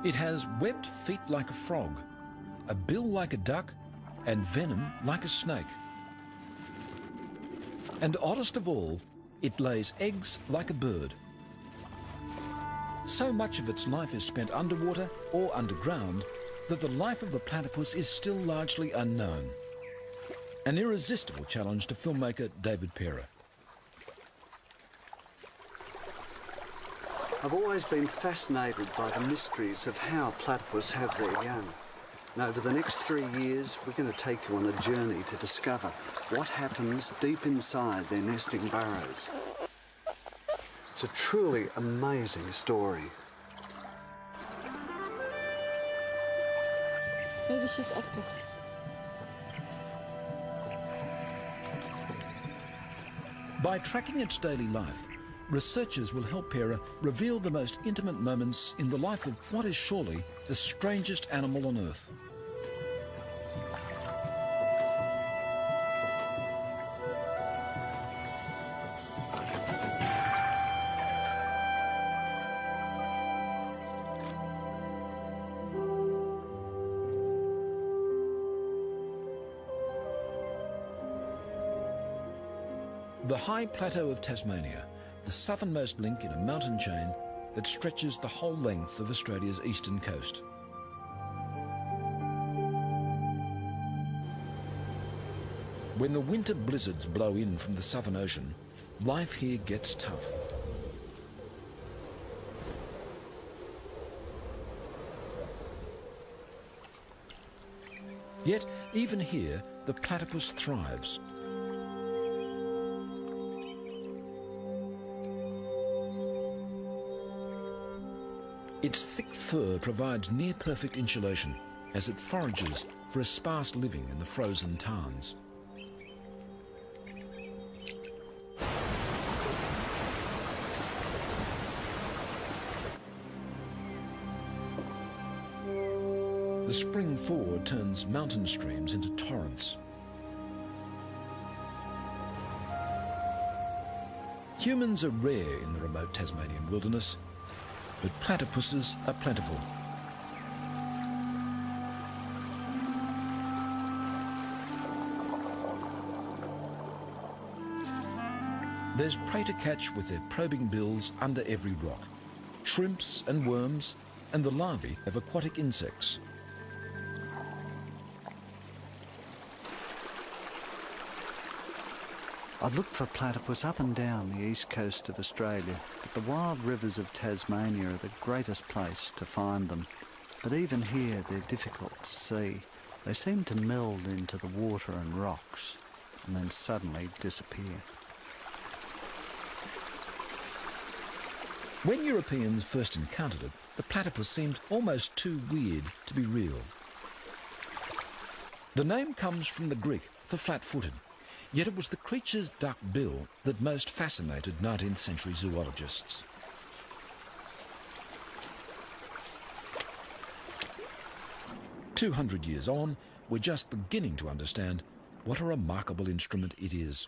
It has webbed feet like a frog, a bill like a duck, and venom like a snake. And oddest of all, it lays eggs like a bird. So much of its life is spent underwater or underground that the life of the platypus is still largely unknown. An irresistible challenge to filmmaker David Pera. I've always been fascinated by the mysteries of how platypus have their young. And over the next 3 years, we're going to take you on a journey to discover what happens deep inside their nesting burrows. It's a truly amazing story. Maybe she's active. By tracking its daily life, researchers will help Pera reveal the most intimate moments in the life of what is surely the strangest animal on Earth. The high plateau of Tasmania, the southernmost link in a mountain chain that stretches the whole length of Australia's eastern coast. When the winter blizzards blow in from the Southern Ocean, life here gets tough. Yet, even here, the platypus thrives. Its thick fur provides near-perfect insulation as it forages for a sparse living in the frozen tarns. The spring thaw turns mountain streams into torrents. Humans are rare in the remote Tasmanian wilderness, but platypuses are plentiful. There's prey to catch with their probing bills under every rock. Shrimps and worms, and the larvae of aquatic insects. I've looked for platypus up and down the east coast of Australia, but the wild rivers of Tasmania are the greatest place to find them. But even here, they're difficult to see. They seem to meld into the water and rocks, and then suddenly disappear. When Europeans first encountered it, the platypus seemed almost too weird to be real. The name comes from the Greek for flat-footed. Yet it was the creature's duck bill that most fascinated 19th century zoologists. "200 years on, we're just beginning to understand what a remarkable instrument it is.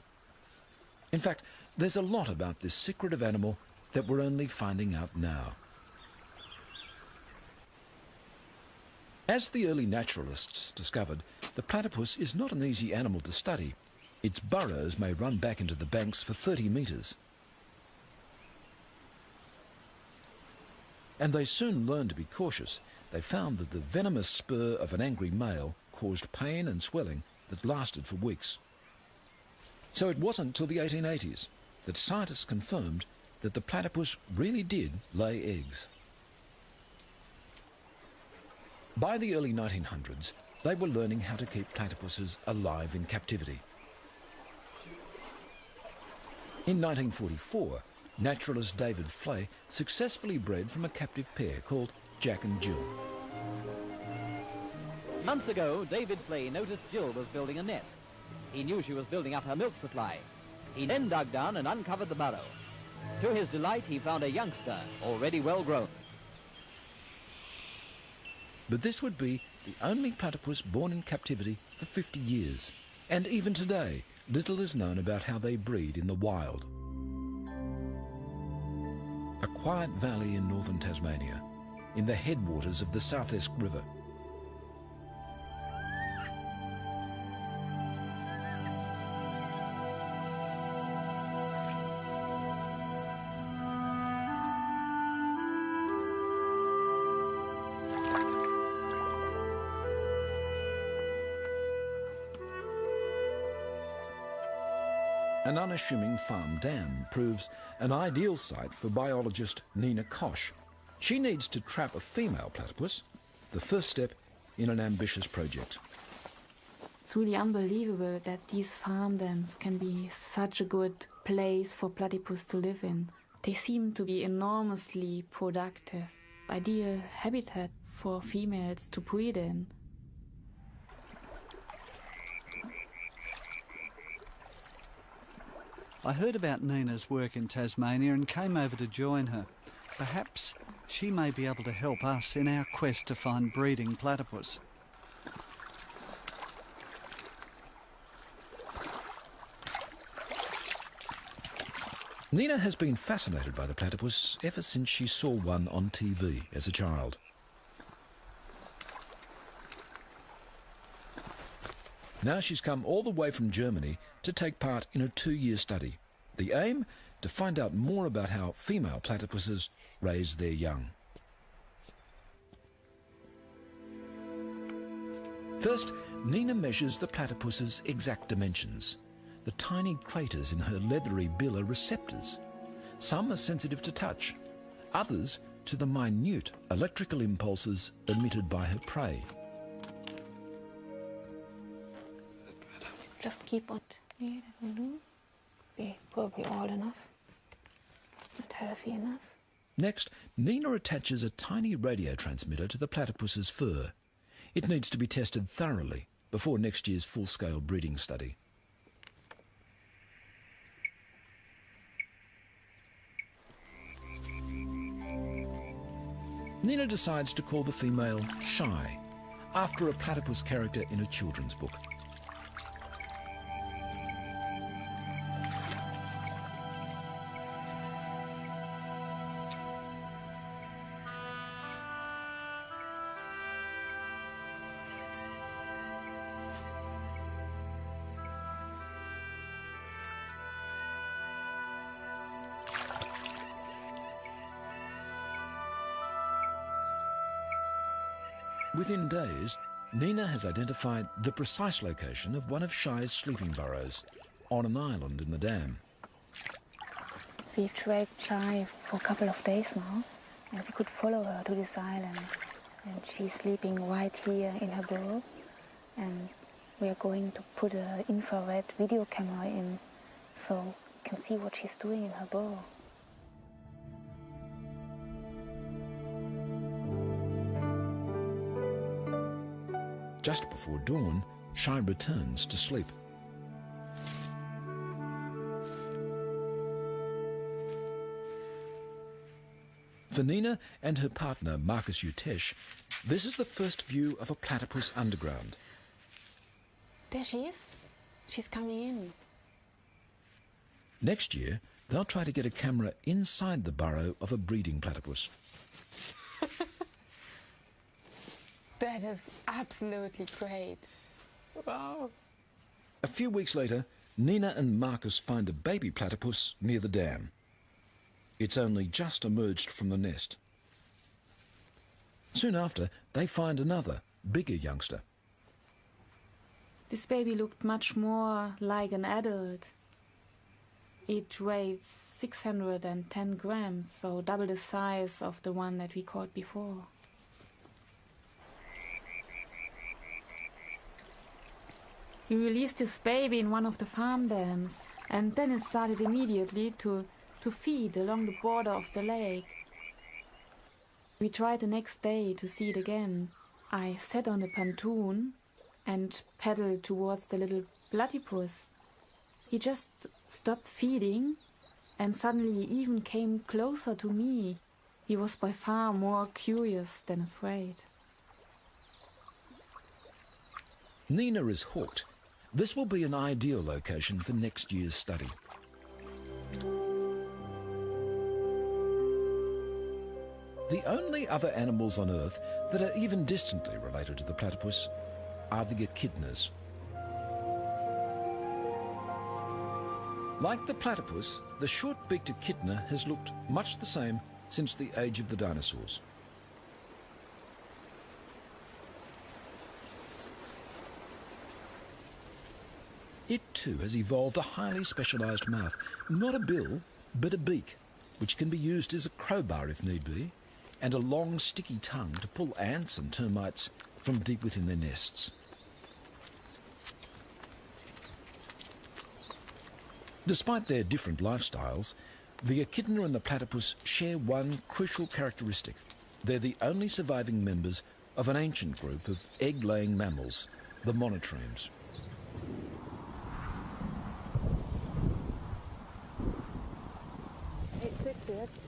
In fact, there's a lot about this secretive animal that we're only finding out now. As the early naturalists discovered, the platypus is not an easy animal to study. Its burrows may run back into the banks for 30 metres. And they soon learned to be cautious. They found that the venomous spur of an angry male caused pain and swelling that lasted for weeks. So it wasn't till the 1880s that scientists confirmed that the platypus really did lay eggs. By the early 1900s, they were learning how to keep platypuses alive in captivity. In 1944, naturalist David Flay successfully bred from a captive pair called Jack and Jill. Months ago, David Flay noticed Jill was building a nest. He knew she was building up her milk supply. He then dug down and uncovered the burrow. To his delight, he found a youngster, already well grown. But this would be the only platypus born in captivity for 50 years. And even today, little is known about how they breed in the wild. A quiet valley in northern Tasmania, in the headwaters of the South Esk River. An unassuming farm dam proves an ideal site for biologist Nina Kosh. She needs to trap a female platypus, the first step in an ambitious project. It's really unbelievable that these farm dams can be such a good place for platypus to live in. They seem to be enormously productive, ideal habitat for females to breed in. I heard about Nina's work in Tasmania and came over to join her. Perhaps she may be able to help us in our quest to find breeding platypus. Nina has been fascinated by the platypus ever since she saw one on TV as a child. Now she's come all the way from Germany to take part in a 2-year study. The aim? To find out more about how female platypuses raise their young. First, Nina measures the platypus's exact dimensions. The tiny craters in her leathery bill are receptors. Some are sensitive to touch, others to the minute electrical impulses emitted by her prey. Just keep on. Yeah, that will do. Be probably all enough. Not healthy enough. Next, Nina attaches a tiny radio transmitter to the platypus's fur. It needs to be tested thoroughly before next year's full-scale breeding study. Nina decides to call the female Shy, after a platypus character in a children's book. Within days, Nina has identified the precise location of one of Shy's sleeping burrows on an island in the dam. We've tracked Shy for a couple of days now, and we could follow her to this island. And she's sleeping right here in her burrow, and we are going to put an infrared video camera in so we can see what she's doing in her burrow. Just before dawn, Shy returns to sleep. For Nina and her partner, Marcus Utesh, this is the first view of a platypus underground. There she is. She's coming in. Next year, they'll try to get a camera inside the burrow of a breeding platypus. That is absolutely great. Wow. A few weeks later, Nina and Marcus find a baby platypus near the dam. It's only just emerged from the nest. Soon after, they find another, bigger youngster. This baby looked much more like an adult. It weighed 610 grams, so double the size of the one that we caught before. We released this baby in one of the farm dams, and then it started immediately to feed along the border of the lake. We tried the next day to see it again. I sat on the pontoon and paddled towards the little platypus. He just stopped feeding and suddenly even came closer to me. He was by far more curious than afraid. Nina is hooked. This will be an ideal location for next year's study. The The only other animals on Earth that are even distantly related to the platypus are the echidnas. Like the platypus, the short-beaked echidna has looked much the same since the age of the dinosaurs. It too has evolved a highly specialised mouth, not a bill, but a beak, which can be used as a crowbar if need be, and a long sticky tongue to pull ants and termites from deep within their nests. Despite their different lifestyles, the echidna and the platypus share one crucial characteristic. They're the only surviving members of an ancient group of egg-laying mammals, the monotremes.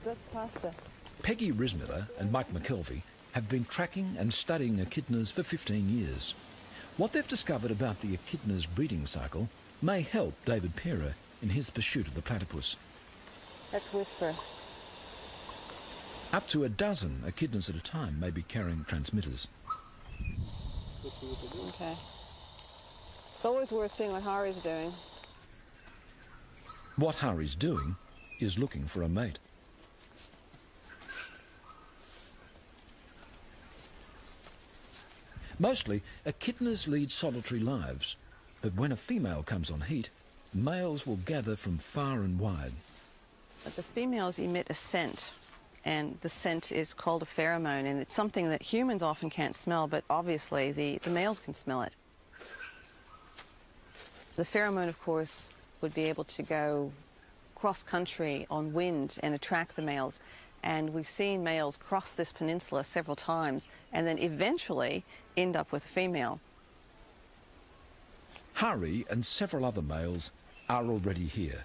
That's pasta. Peggy Rismiller and Mike McKelvey have been tracking and studying echidnas for 15 years. What they've discovered about the echidna's breeding cycle may help David Pera in his pursuit of the platypus. That's Whisper. Up to a dozen echidnas at a time may be carrying transmitters. Okay. It's always worth seeing what Hari's doing. What Hari's doing is looking for a mate. Mostly, echidnas lead solitary lives, but when a female comes on heat, males will gather from far and wide. But the females emit a scent, and the scent is called a pheromone, and it's something that humans often can't smell, but obviously the males can smell it. The pheromone, of course, would be able to go cross-country on wind and attract the males. And we've seen males cross this peninsula several times and then eventually end up with a female. Hari and several other males are already here,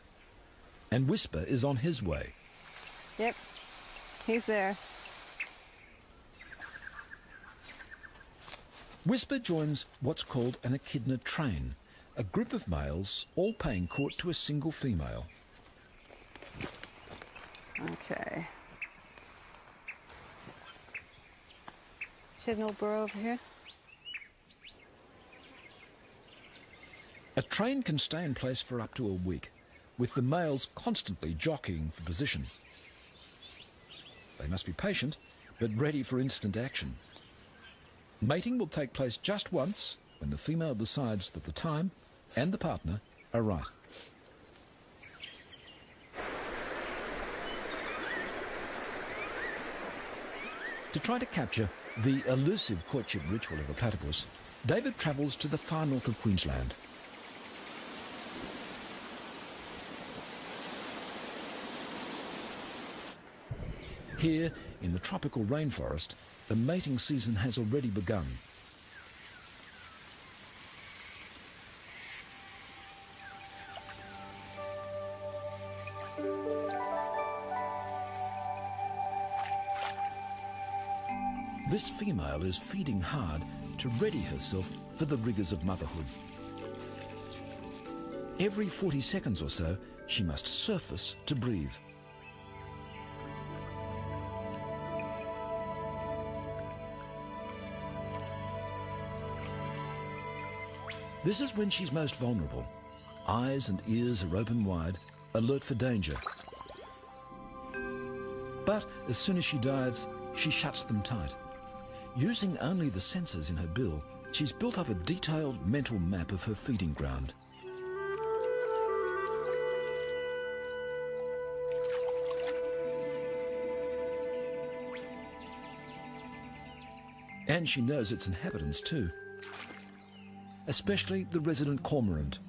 and Whisper is on his way. Yep, he's there. Whisper joins what's called an echidna train, a group of males all paying court to a single female. Okay. She had no burrow over here? A train can stay in place for up to a week, with the males constantly jockeying for position. They must be patient, but ready for instant action. Mating will take place just once, when the female decides that the time and the partner are right. To try to capture the elusive courtship ritual of the platypus, David travels to the far north of Queensland. Here, in the tropical rainforest, the mating season has already begun. This female is feeding hard to ready herself for the rigours of motherhood. Every 40 seconds or so, she must surface to breathe. This is when she's most vulnerable. Eyes and ears are open wide, alert for danger. But as soon as she dives, she shuts them tight. Using only the sensors in her bill, she's built up a detailed mental map of her feeding ground. And she knows its inhabitants too, especially the resident cormorant.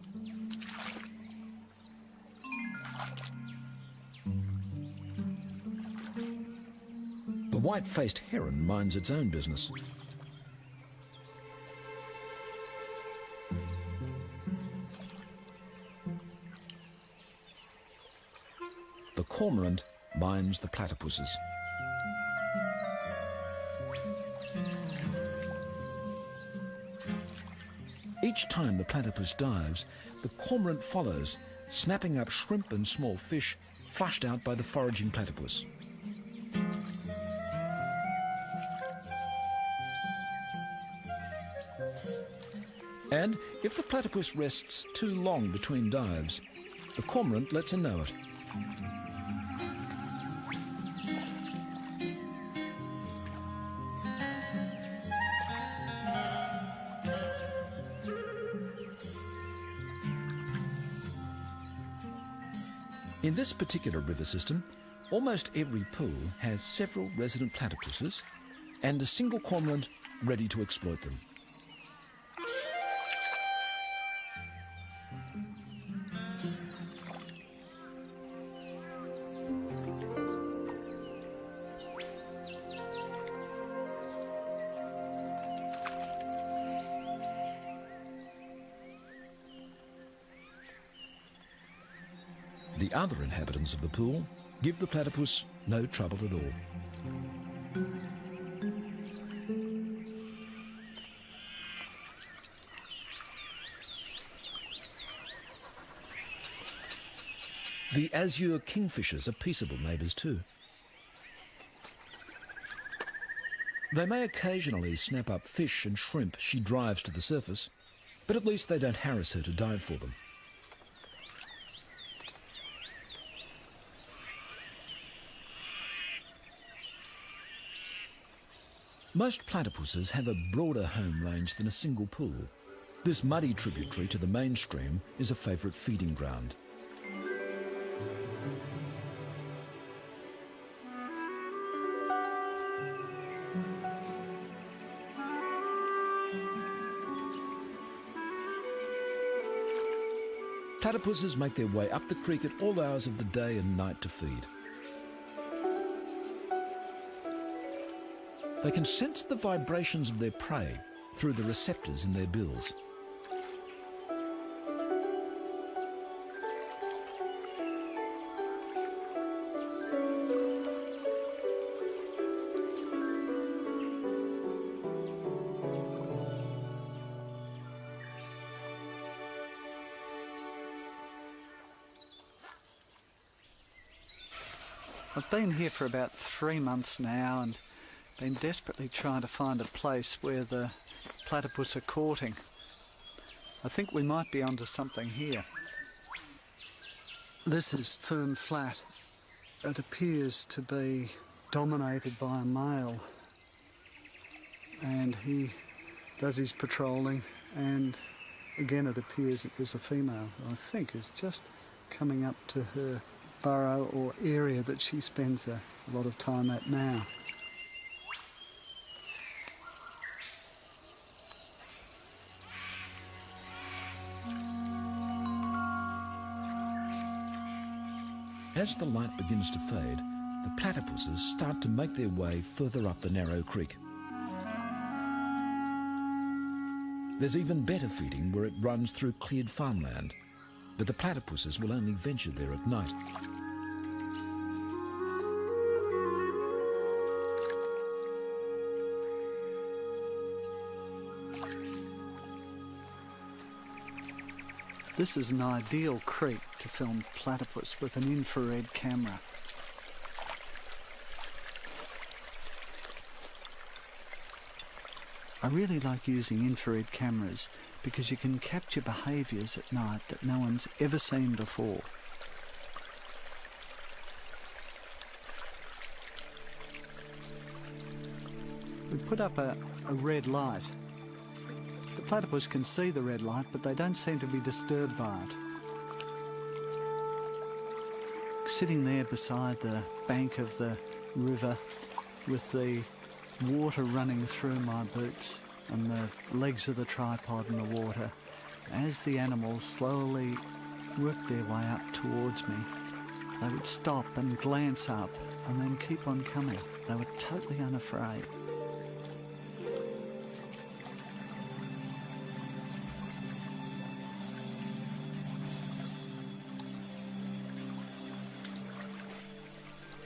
The white-faced heron minds its own business. The cormorant minds the platypuses. Each time the platypus dives, the cormorant follows, snapping up shrimp and small fish flushed out by the foraging platypus. And if the platypus rests too long between dives, the cormorant lets her know it. In this particular river system, almost every pool has several resident platypuses and a single cormorant ready to exploit them. The other inhabitants of the pool give the platypus no trouble at all. The azure kingfishers are peaceable neighbours too. They may occasionally snap up fish and shrimp she drives to the surface, but at least they don't harass her to dive for them. Most platypuses have a broader home range than a single pool. This muddy tributary to the main stream is a favourite feeding ground. Platypuses make their way up the creek at all hours of the day and night to feed. They can sense the vibrations of their prey through the receptors in their bills. I've been here for about 3 months now and been desperately trying to find a place where the platypus are courting. I think we might be onto something here. This is firm flat. It appears to be dominated by a male, and he does his patrolling, and again it appears that there's a female who I think is just coming up to her burrow or area that she spends a lot of time at now. As the light begins to fade, the platypuses start to make their way further up the narrow creek. There's even better feeding where it runs through cleared farmland, but the platypuses will only venture there at night. This is an ideal creek to film platypus with an infrared camera. I really like using infrared cameras because you can capture behaviours at night that no one's ever seen before. We put up a red light. The platypus can see the red light, but they don't seem to be disturbed by it. Sitting there beside the bank of the river with the water running through my boots and the legs of the tripod in the water, as the animals slowly worked their way up towards me, they would stop and glance up and then keep on coming. They were totally unafraid.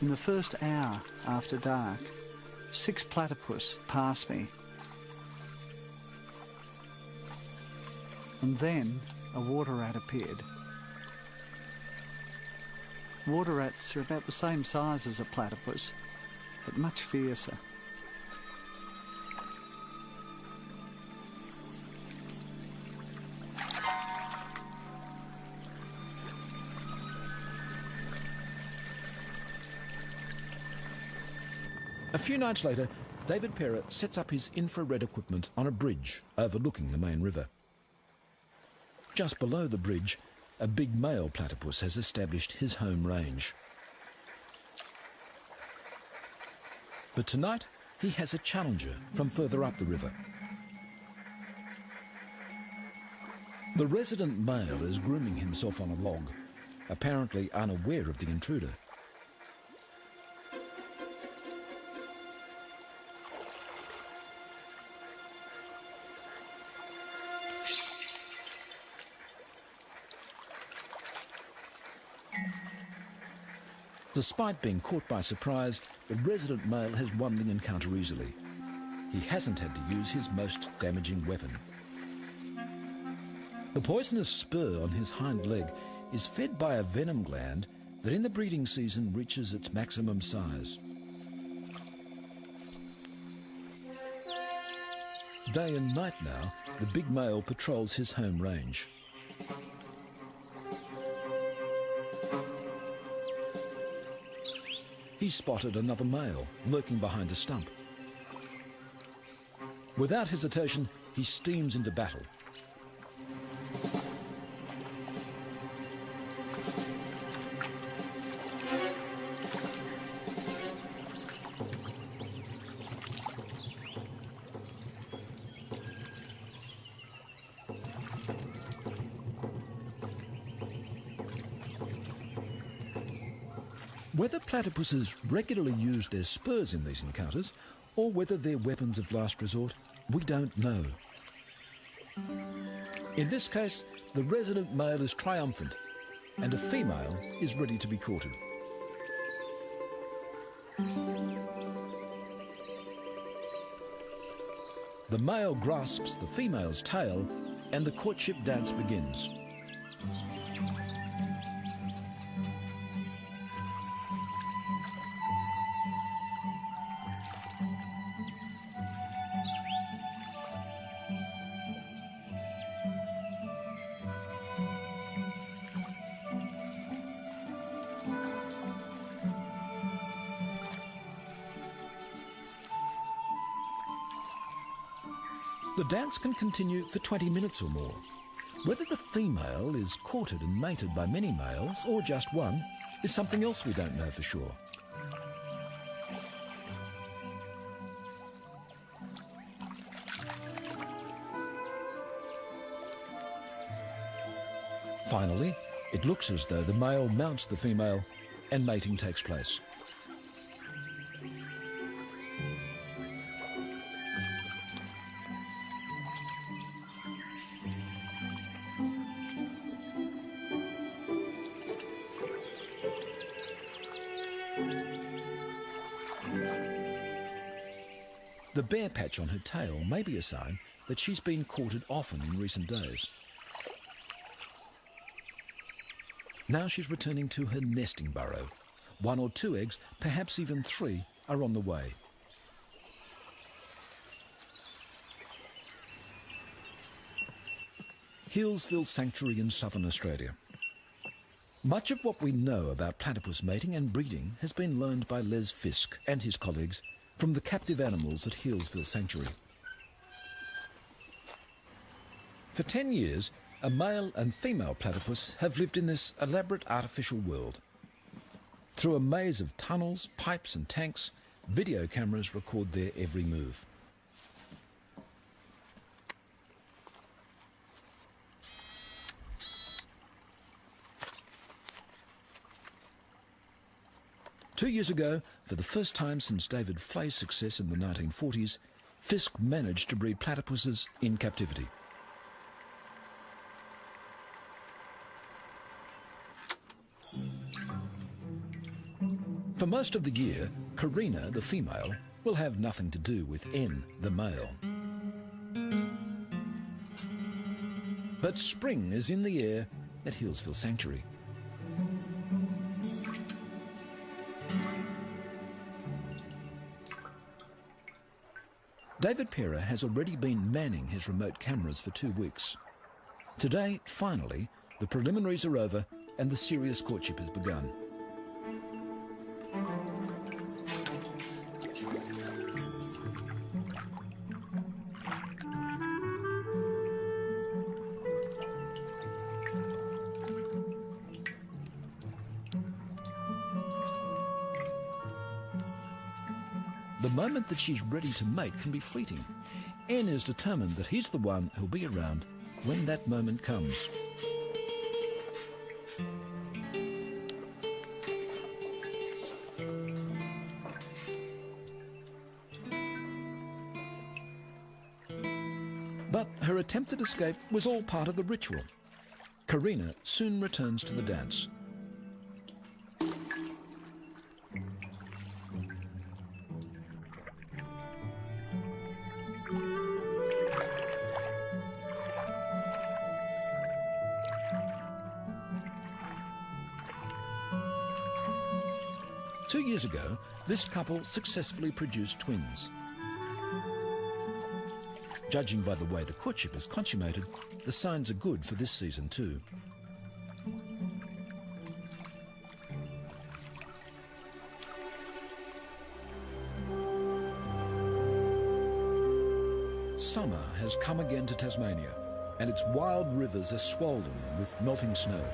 In the first hour after dark, 6 platypus passed me. And then a water rat appeared. Water rats are about the same size as a platypus, but much fiercer. A few nights later, David Perra sets up his infrared equipment on a bridge overlooking the main river. Just below the bridge, a big male platypus has established his home range. But tonight, he has a challenger from further up the river. The resident male is grooming himself on a log, apparently unaware of the intruder. Despite being caught by surprise, the resident male has won the encounter easily. He hasn't had to use his most damaging weapon. The poisonous spur on his hind leg is fed by a venom gland that in the breeding season reaches its maximum size. Day and night now, the big male patrols his home range. He's spotted another male lurking behind a stump. Without hesitation, he steams into battle. Whether platypuses regularly use their spurs in these encounters, or whether they're weapons of last resort, we don't know. In this case, the resident male is triumphant, and a female is ready to be courted. The male grasps the female's tail, and the courtship dance begins. The dance can continue for 20 minutes or more. Whether the female is courted and mated by many males, or just one, is something else we don't know for sure. Finally, it looks as though the male mounts the female and mating takes place. The bare patch on her tail may be a sign that she's been courted often in recent days. Now she's returning to her nesting burrow. 1 or 2 eggs, perhaps even 3, are on the way. Healesville Sanctuary in southern Australia. Much of what we know about platypus mating and breeding has been learned by Les Fisk and his colleagues from the captive animals at Healesville Sanctuary. For 10 years, a male and female platypus have lived in this elaborate artificial world. Through a maze of tunnels, pipes and tanks, video cameras record their every move. Two years ago, for the first time since David Flay's success in the 1940s, Fisk managed to breed platypuses in captivity. For most of the year, Karina, the female, will have nothing to do with N, the male. But spring is in the air at Healesville Sanctuary. David Perra has already been manning his remote cameras for 2 weeks. Today, finally, the preliminaries are over and the serious courtship has begun. the moment that she's ready to mate can be fleeting. N is determined that he's the one who'll be around when that moment comes. But her attempted escape was all part of the ritual. Karina soon returns to the dance. Two years ago, this couple successfully produced twins. Judging by the way the courtship is consummated, the signs are good for this season too. Summer has come again to Tasmania, and its wild rivers are swollen with melting snow.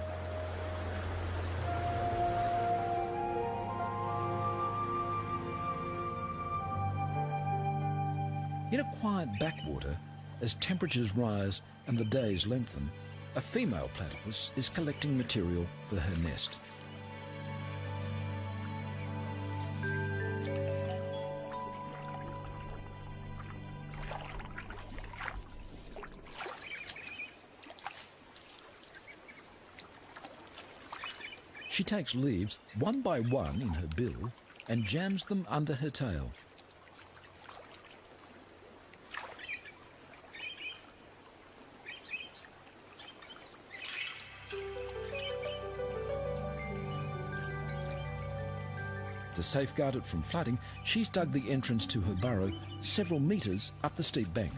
In a quiet backwater, as temperatures rise and the days lengthen, a female platypus is collecting material for her nest. She takes leaves one by one in her bill and jams them under her tail. To safeguard it from flooding, she's dug the entrance to her burrow several metres up the steep bank.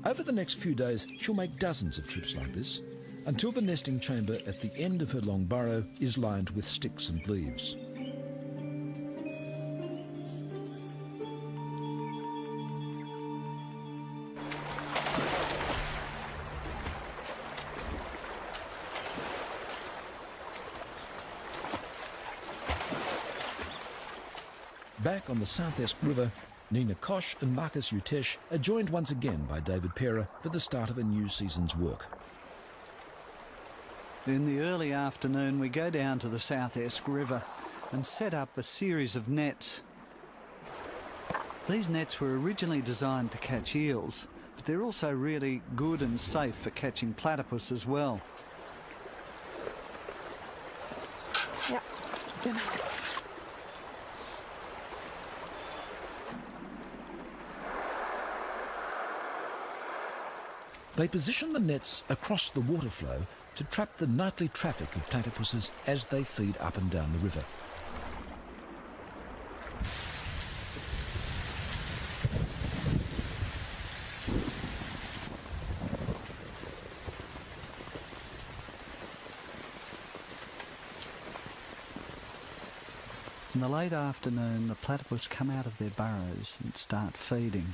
Over the next few days, she'll make dozens of trips like this, until the nesting chamber at the end of her long burrow is lined with sticks and leaves. Back on the South Esk River, Nina Kosh and Marcus Utesh are joined once again by David Pera for the start of a new season's work. In the early afternoon, we go down to the South Esk River and set up a series of nets. These nets were originally designed to catch eels, but they're also really good and safe for catching platypus as well. Ja, genau. They position the nets across the water flow to trap the nightly traffic of platypuses as they feed up and down the river. In the late afternoon, the platypus come out of their burrows and start feeding.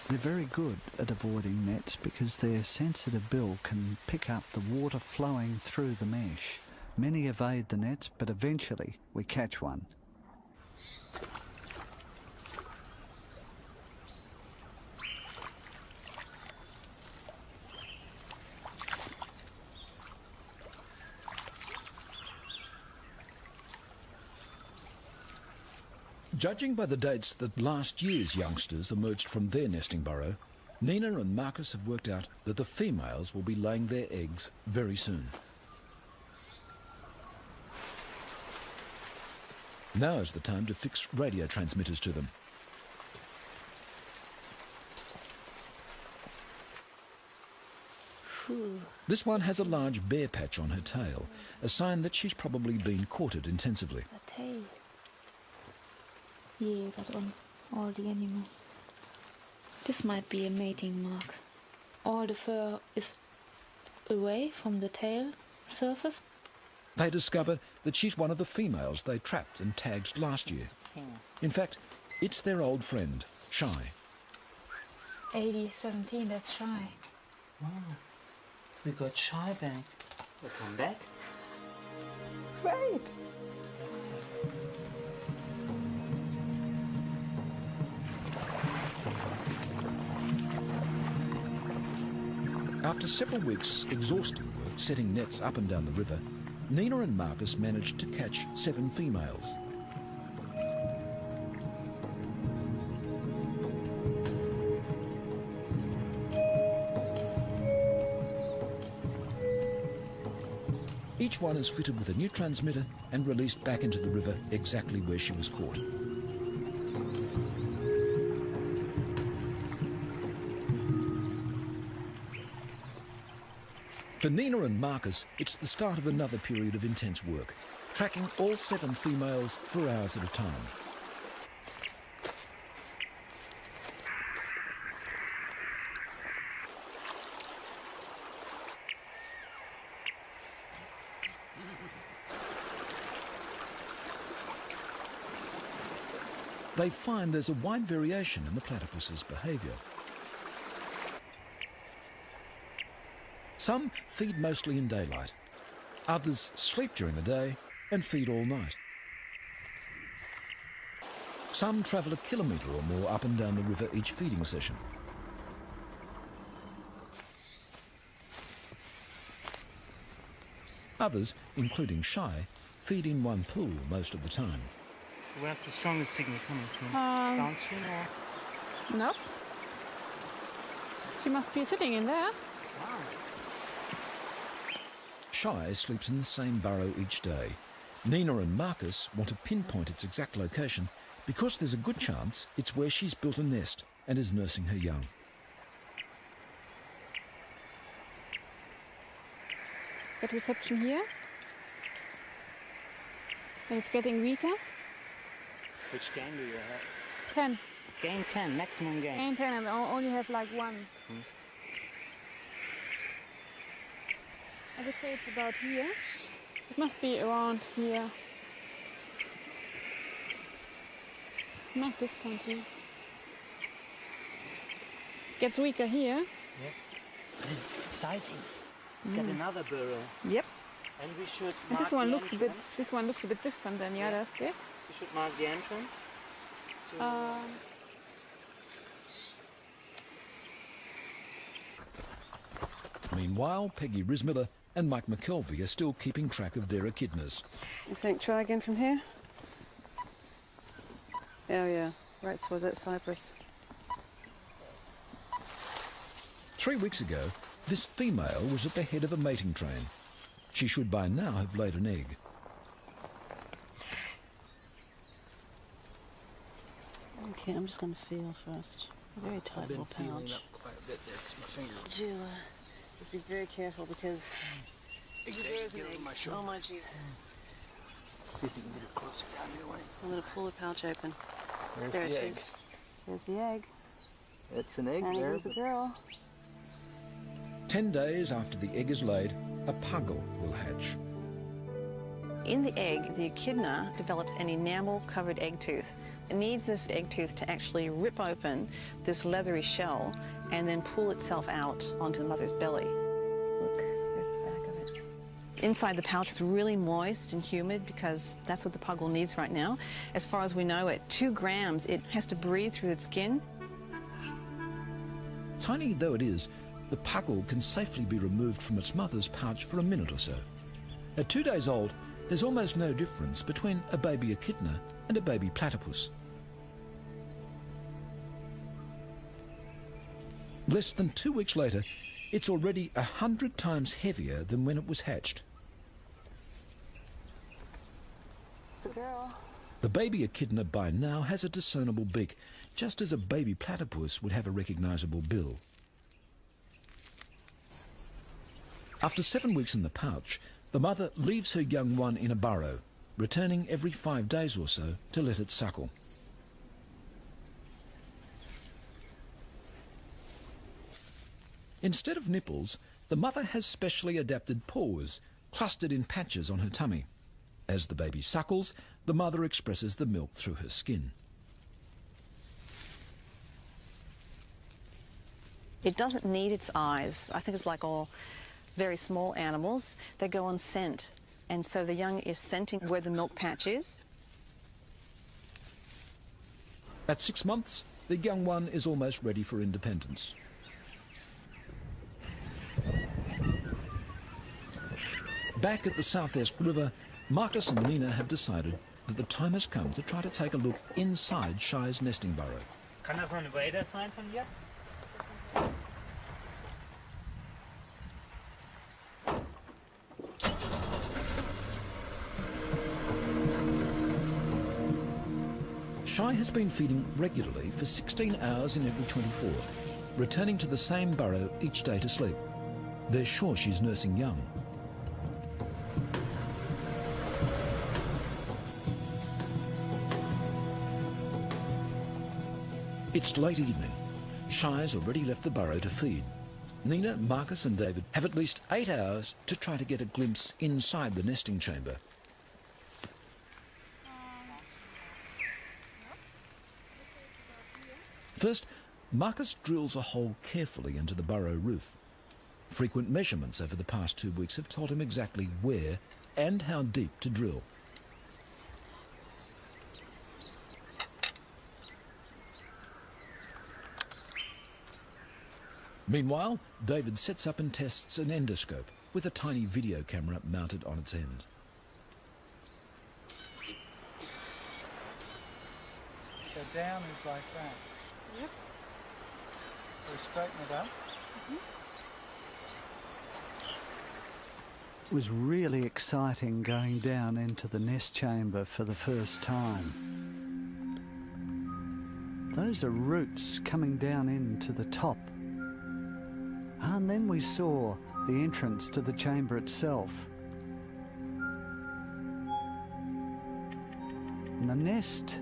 They're very good at avoiding nets because their sensitive bill can pick up the water flowing through the mesh. Many evade the nets, but eventually we catch one. Judging by the dates that last year's youngsters emerged from their nesting burrow, Nina and Marcus have worked out that the females will be laying their eggs very soon. Now is the time to fix radio transmitters to them. This one has a large bare patch on her tail, a sign that she's probably been courted intensively. The tail. Yeah, but on all the animals. This might be a mating mark. All the fur is away from the tail, surface. They discover that she's one of the females they trapped and tagged last year. In fact, it's their old friend, Shy. 80-17, that's Shy. Wow. We got Shy back. We'll come back. Great. After several weeks' exhausting work setting nets up and down the river, Nina and Marcus managed to catch 7 females. Each one is fitted with a new transmitter and released back into the river exactly where she was caught. For Nina and Marcus, it's the start of another period of intense work, tracking all 7 females for hours at a time. They find there's a wide variation in the platypus's behaviour. Some feed mostly in daylight. Others sleep during the day and feed all night. Some travel a kilometre or more up and down the river each feeding session. Others, including Shy, feed in one pool most of the time. Where's the strongest signal coming from? Downstream or? Nope. She must be sitting in there. Wow. Shy sleeps in the same burrow each day. Nina and Marcus want to pinpoint its exact location because there's a good chance it's where she's built a nest and is nursing her young. Get reception here. And it's getting weaker. Which gang do you have? 10. Gang 10, maximum gang. Gain 10, and I only have like 1. I would say it's about here. It must be around here. Not this point here. Gets weaker here. Yep. It's exciting. Got another burrow. Yep. And we should And mark this one the looks a bit. entrance. This one looks a bit different than the Yeah. others. Yeah. We should mark the entrance. Meanwhile, Peggy Rismiller and Mike McKelvey are still keeping track of their echidnas. You think try again from here? Oh yeah, right towards that cypress. 3 weeks ago, this female was at the head of a mating train. She should by now have laid an egg. Okay, I'm just going to feel first. A very tight little pouch. Quite a bit there 'cause my fingers. Would you just be very careful because there's an egg. Oh my Jesus. See if you can get it closer down your way. I'm going to pull the pouch open. There's There the it egg. is. There's the egg. It's an egg And there. here's a girl. 10 days after the egg is laid, a puggle will hatch. In the egg, the echidna develops an enamel-covered egg tooth. It needs this egg tooth to actually rip open this leathery shell and then pull itself out onto the mother's belly. Look, there's the back of it. Inside the pouch, it's really moist and humid because that's what the puggle needs right now. As far as we know, at 2 grams, it has to breathe through its skin. Tiny though it is, the puggle can safely be removed from its mother's pouch for a minute or so. At 2 days old, there's almost no difference between a baby echidna and a baby platypus. Less than 2 weeks later, it's already 100 times heavier than when it was hatched. It's a girl. The baby echidna by now has a discernible beak, just as a baby platypus would have a recognisable bill. After 7 weeks in the pouch, the mother leaves her young one in a burrow, returning every 5 days or so to let it suckle. Instead of nipples, the mother has specially adapted paws, clustered in patches on her tummy. As the baby suckles, the mother expresses the milk through her skin. It doesn't need its eyes. I think it's like all very small animals. They go on scent, and so the young is scenting where the milk patch is. At 6 months, the young one is almost ready for independence. Back at the Southeast River, Marcus and Nina have decided that the time has come to try to take a look inside Shy's nesting burrow. Kann das so ein Wader sein von dir? Shy has been feeding regularly for 16 hours in every 24, returning to the same burrow each day to sleep. They're sure she's nursing young. It's late evening. Shy's already left the burrow to feed. Nina, Marcus and David have at least 8 hours to try to get a glimpse inside the nesting chamber. First, Marcus drills a hole carefully into the burrow roof. Frequent measurements over the past 2 weeks have told him exactly where and how deep to drill. Meanwhile, David sets up and tests an endoscope with a tiny video camera mounted on its end. So down is like that. Yep. We straighten it up. It was really exciting going down into the nest chamber for the first time. Those are roots coming down into the top. And then we saw the entrance to the chamber itself. And the nest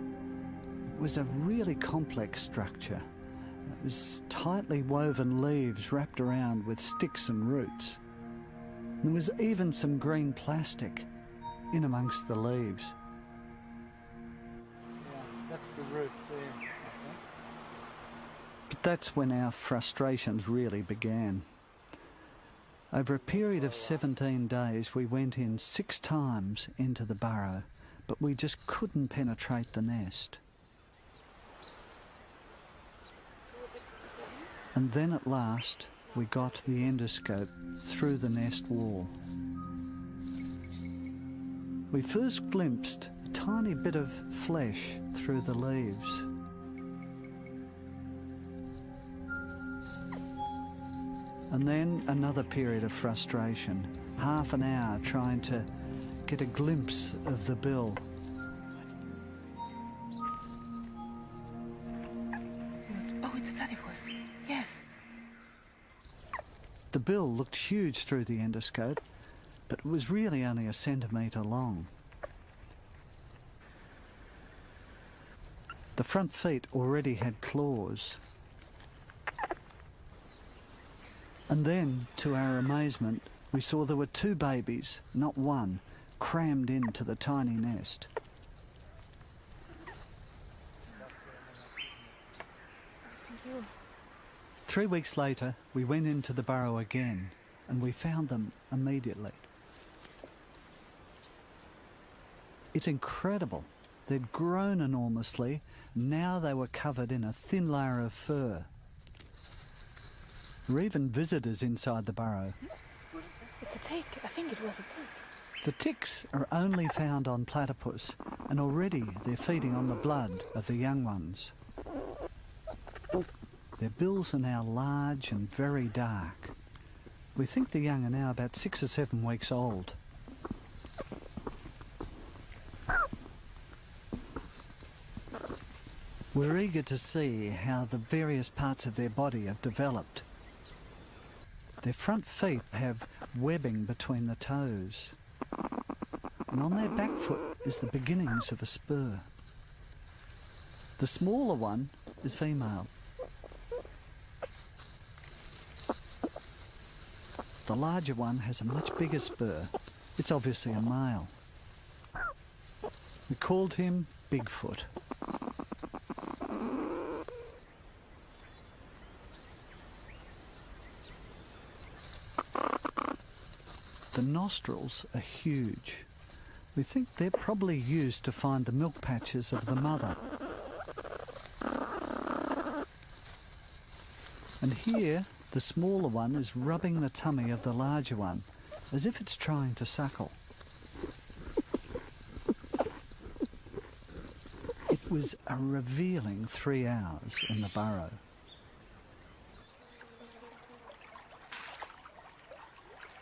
was a really complex structure. It was tightly woven leaves wrapped around with sticks and roots. There was even some green plastic in amongst the leaves. Yeah, that's the roof there, I think. But that's when our frustrations really began. Over a period of 17 days, we went in 6 times into the burrow, but we just couldn't penetrate the nest. And then at last, we got the endoscope through the nest wall. We first glimpsed a tiny bit of flesh through the leaves. And then another period of frustration, half an hour trying to get a glimpse of the bill. Oh, it's Platypus. Yes. The bill looked huge through the endoscope, but it was really only a centimetre long. The front feet already had claws. And then, to our amazement, we saw there were 2 babies, not one, crammed into the tiny nest. Thank you. 3 weeks later, we went into the burrow again, and we found them immediately. It's incredible. They'd grown enormously. Now they were covered in a thin layer of fur. There were even visitors inside the burrow. It's a tick. I think it was a tick. The ticks are only found on Platypus, and already they're feeding on the blood of the young ones. Their bills are now large and very dark. We think the young are now about 6 or 7 weeks old. We're eager to see how the various parts of their body have developed. Their front feet have webbing between the toes, and on their back foot is the beginnings of a spur. The smaller one is female. The larger one has a much bigger spur, It's obviously a male. We called him Bigfoot. The nostrils are huge. We think they're probably used to find the milk patches of the mother. And here, the smaller one is rubbing the tummy of the larger one, as if it's trying to suckle. It was a revealing 3 hours in the burrow.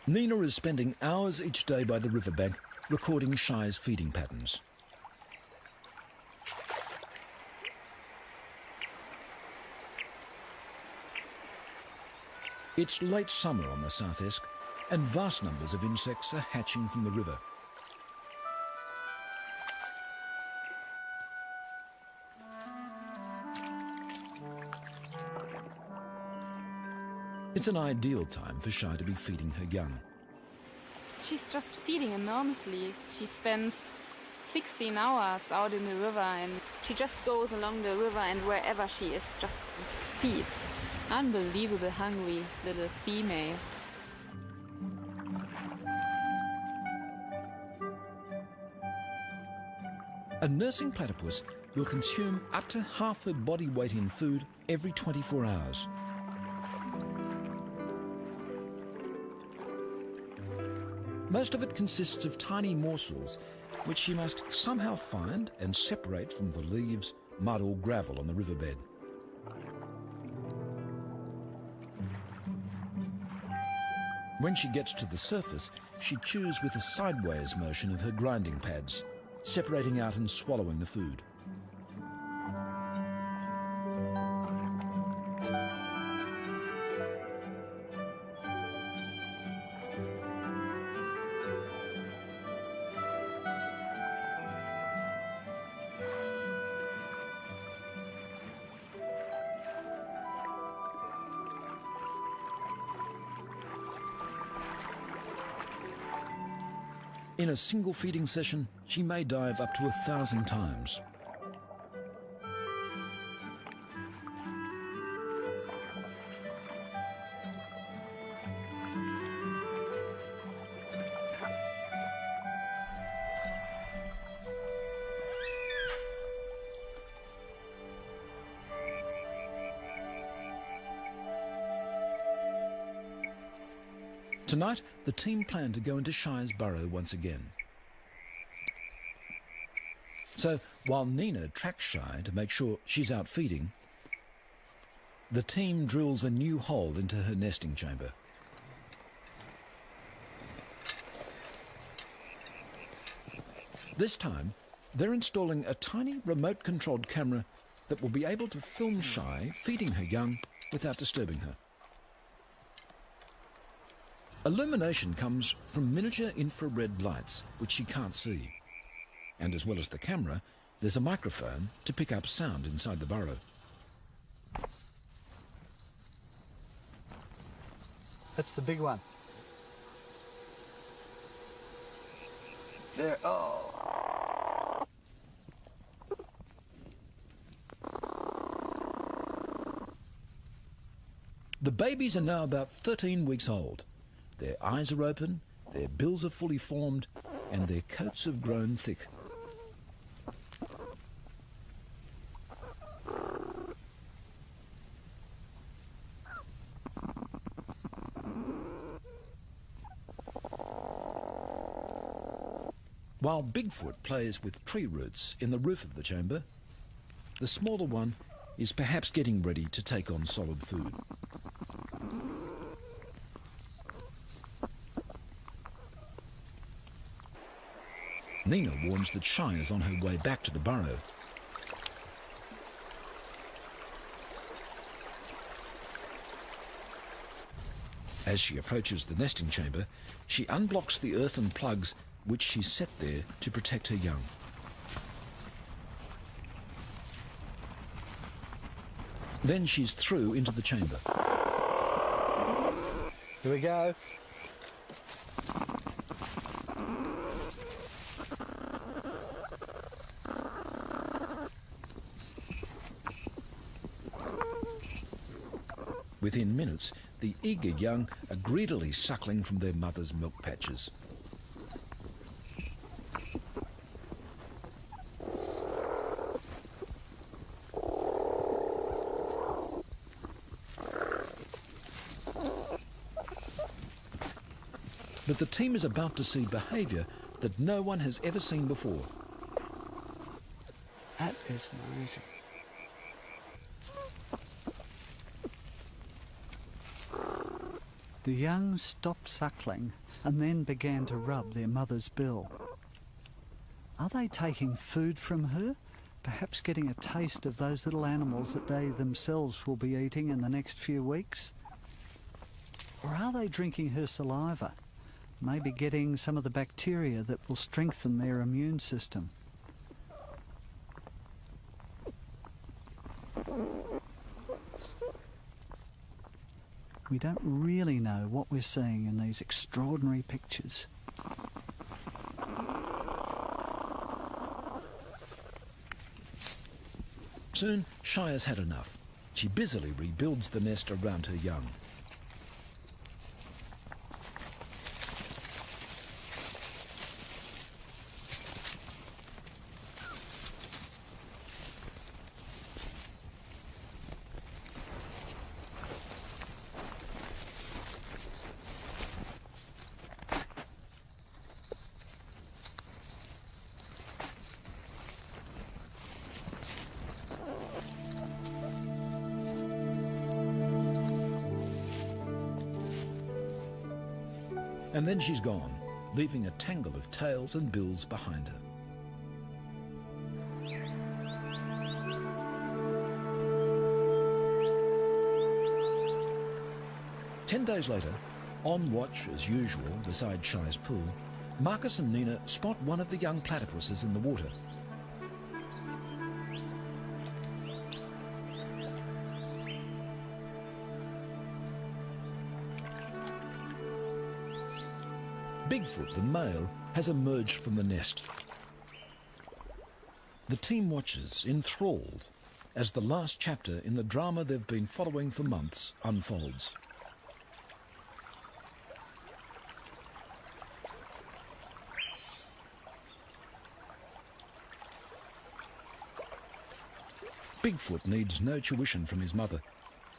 Nina is spending hours each day by the riverbank recording Shy's feeding patterns. It's late summer on the South Esk, and vast numbers of insects are hatching from the river. It's an ideal time for Shy to be feeding her young. She's just feeding enormously. She spends 16 hours out in the river, and she just goes along the river, and wherever she is, just feeds. Unbelievable hungry little female. A nursing platypus will consume up to half her body weight in food every 24 hours. Most of it consists of tiny morsels, which she must somehow find and separate from the leaves, mud or gravel on the riverbed. When she gets to the surface, she chews with a sideways motion of her grinding pads, separating out and swallowing the food. In a single feeding session, she may dive up to 1,000 times. Tonight, the team plan to go into Shy's burrow once again. So, while Nina tracks Shy to make sure she's out feeding, the team drills a new hole into her nesting chamber. This time, they're installing a tiny remote-controlled camera that will be able to film Shy feeding her young without disturbing her. Illumination comes from miniature infrared lights, which she can't see. And as well as the camera, there's a microphone to pick up sound inside the burrow. That's the big one. There, oh. The babies are now about 13 weeks old. Their eyes are open, their bills are fully formed, and their coats have grown thick. While Bigfoot plays with tree roots in the roof of the chamber, the smaller one is perhaps getting ready to take on solid food. Nina warns that Shy is on her way back to the burrow. As she approaches the nesting chamber, she unblocks the earthen plugs which she set there to protect her young. Then she's through into the chamber. Here we go. Within minutes, the eager young are greedily suckling from their mother's milk patches. But the team is about to see behaviour that no one has ever seen before. That is amazing. The young stopped suckling and then began to rub their mother's bill. Are they taking food from her? Perhaps getting a taste of those little animals that they themselves will be eating in the next few weeks? Or are they drinking her saliva? Maybe getting some of the bacteria that will strengthen their immune system. We don't really know what we're seeing in these extraordinary pictures. Soon, Shy has had enough. She busily rebuilds the nest around her young. And then she's gone, leaving a tangle of tails and bills behind her. Ten days later, on watch as usual beside Shy's pool, Marcus and Nina spot one of the young platypuses in the water. Bigfoot, the male, has emerged from the nest. The team watches, enthralled, as the last chapter in the drama they've been following for months unfolds. Bigfoot needs no tuition from his mother.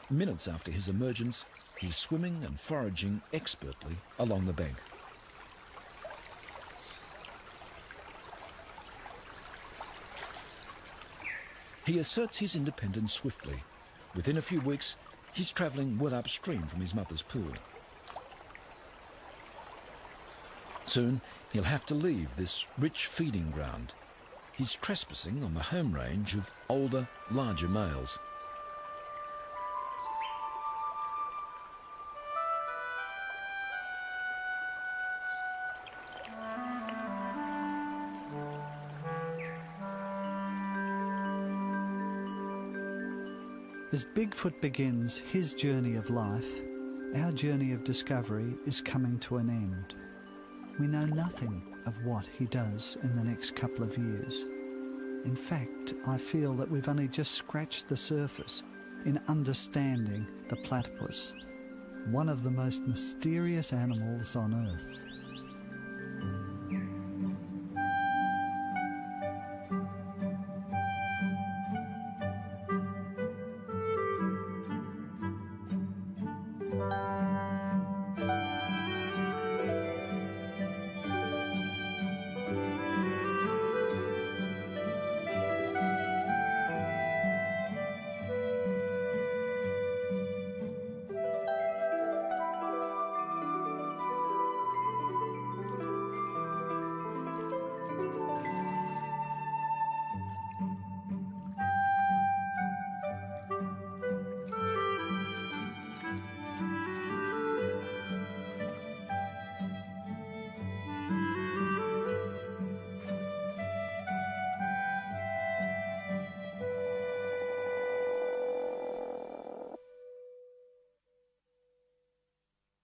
Minutes after his emergence, he's swimming and foraging expertly along the bank. He asserts his independence swiftly. Within a few weeks, he's travelling well upstream from his mother's pool. Soon, he'll have to leave this rich feeding ground. He's trespassing on the home range of older, larger males. As Bigfoot begins his journey of life, our journey of discovery is coming to an end. We know nothing of what he does in the next couple of years. In fact, I feel that we've only just scratched the surface in understanding the platypus, one of the most mysterious animals on Earth.